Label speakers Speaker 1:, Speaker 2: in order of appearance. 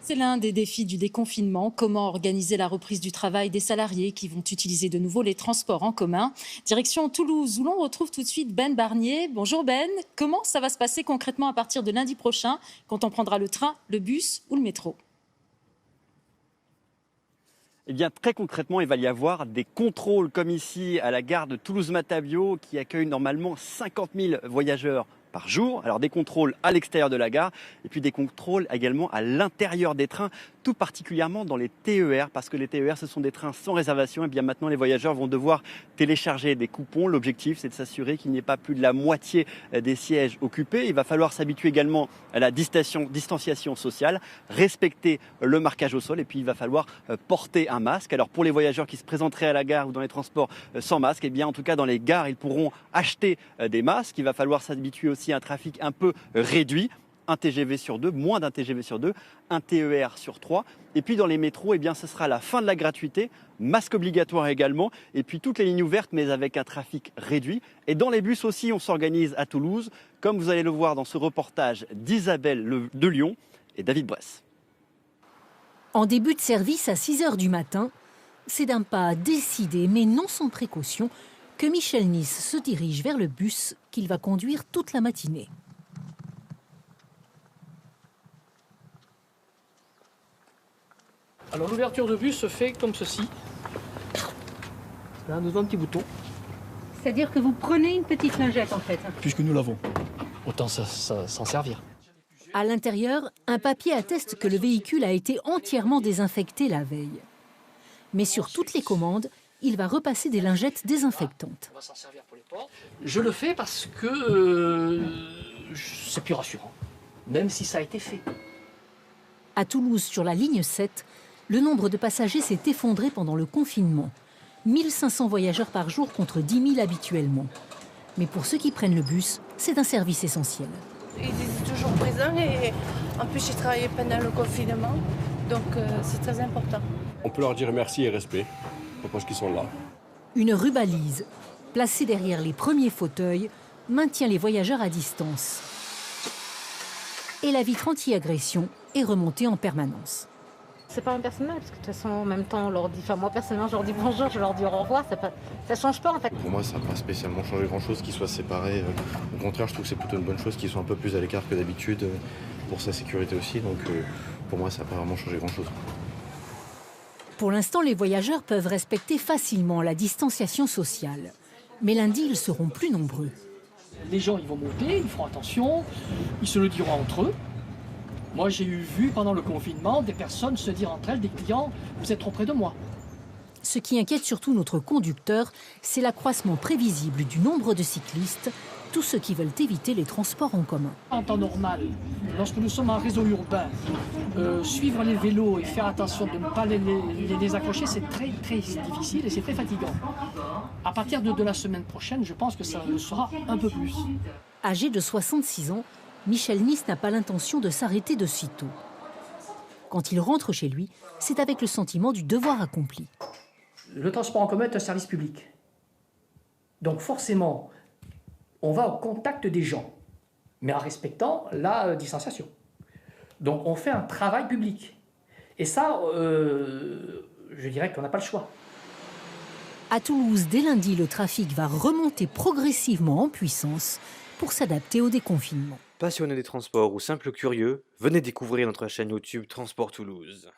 Speaker 1: C'est l'un des défis du déconfinement. Comment organiser la reprise du travail des salariés qui vont utiliser de nouveau les transports en commun? Direction Toulouse, où l'on retrouve tout de suite Ben Barnier. Bonjour Ben, comment ça va se passer concrètement à partir de lundi prochain, quand on prendra le train, le bus ou le métro?
Speaker 2: Eh bien, très concrètement, il va y avoir des contrôles comme ici à la gare de Toulouse-Matabiau qui accueille normalement 50 000 voyageurs par jour. Alors des contrôles à l'extérieur de la gare et puis des contrôles également à l'intérieur des trains, tout particulièrement dans les TER, parce que les TER, ce sont des trains sans réservation. Et bien maintenant, les voyageurs vont devoir télécharger des coupons. L'objectif, c'est de s'assurer qu'il n'y ait pas plus de la moitié des sièges occupés. Il va falloir s'habituer également à la distanciation sociale, respecter le marquage au sol et puis il va falloir porter un masque. Alors pour les voyageurs qui se présenteraient à la gare ou dans les transports sans masque, eh bien en tout cas dans les gares, ils pourront acheter des masques. Il va falloir s'habituer aussi à un trafic un peu réduit. Un TGV sur deux, moins d'un TGV sur deux, un TER sur trois. Et puis dans les métros, eh bien, ce sera la fin de la gratuité, masque obligatoire également, et puis toutes les lignes ouvertes, mais avec un trafic réduit. Et dans les bus aussi, on s'organise à Toulouse, comme vous allez le voir dans ce reportage d'Isabelle de Lyon et David Bresse.
Speaker 3: En début de service à 6 h du matin, c'est d'un pas décidé, mais non sans précaution, que Michel Nice se dirige vers le bus qu'il va conduire toute la matinée.
Speaker 4: Alors l'ouverture de bus se fait comme ceci. Là, nous avons un petit bouton.
Speaker 5: C'est-à-dire que vous prenez une petite lingette en fait.
Speaker 4: Puisque nous l'avons, autant s'en servir.
Speaker 3: À l'intérieur, un papier atteste que le véhicule a été entièrement désinfecté la veille. Mais sur toutes les commandes, il va repasser des lingettes désinfectantes.
Speaker 4: On va s'en servir pour les portes. Je le fais parce que c'est plus rassurant, même si ça a été fait.
Speaker 3: À Toulouse, sur la ligne 7, le nombre de passagers s'est effondré pendant le confinement. 1500 voyageurs par jour contre 10 000 habituellement. Mais pour ceux qui prennent le bus, c'est un service essentiel.
Speaker 6: Ils étaient toujours présents et en plus j'ai travaillé pendant le confinement, donc c'est très important.
Speaker 7: On peut leur dire merci et respect, parce qu'ils sont là.
Speaker 3: Une rubalise, placée derrière les premiers fauteuils, maintient les voyageurs à distance. Et la vitre anti-agression est remontée en permanence.
Speaker 5: C'est pas impersonnel, parce que de toute façon, en même temps, on leur dit, enfin moi personnellement, je leur dis bonjour, je leur dis au revoir, ça change pas en fait.
Speaker 8: Pour moi, ça n'a pas spécialement changé grand-chose qu'ils soient séparés. Au contraire, je trouve que c'est plutôt une bonne chose qu'ils soient un peu plus à l'écart que d'habitude, pour sa sécurité aussi. Donc pour moi, ça n'a pas vraiment changé grand-chose.
Speaker 3: Pour l'instant, les voyageurs peuvent respecter facilement la distanciation sociale. Mais lundi, ils seront plus nombreux.
Speaker 4: Les gens, ils vont monter, ils feront attention, ils se le diront entre eux. Moi, j'ai vu pendant le confinement des personnes se dire entre elles, des clients, vous êtes trop près de moi.
Speaker 3: Ce qui inquiète surtout notre conducteur, c'est l'accroissement prévisible du nombre de cyclistes, tous ceux qui veulent éviter les transports en commun.
Speaker 4: En temps normal, lorsque nous sommes en réseau urbain, suivre les vélos et faire attention de ne pas les accrocher, c'est très difficile et c'est très fatigant. À partir de la semaine prochaine, je pense que ça le sera un peu plus.
Speaker 3: Âgé de 66 ans, Michel Nice n'a pas l'intention de s'arrêter de sitôt. Quand il rentre chez lui, c'est avec le sentiment du devoir accompli.
Speaker 4: Le transport en commun est un service public. Donc forcément, on va au contact des gens, mais en respectant la distanciation. Donc on fait un travail public. Et ça, je dirais qu'on n'a pas le choix.
Speaker 3: À Toulouse, dès lundi, le trafic va remonter progressivement en puissance pour s'adapter au déconfinement.
Speaker 9: Passionnés des transports ou simples curieux, venez découvrir notre chaîne YouTube Transport Toulouse.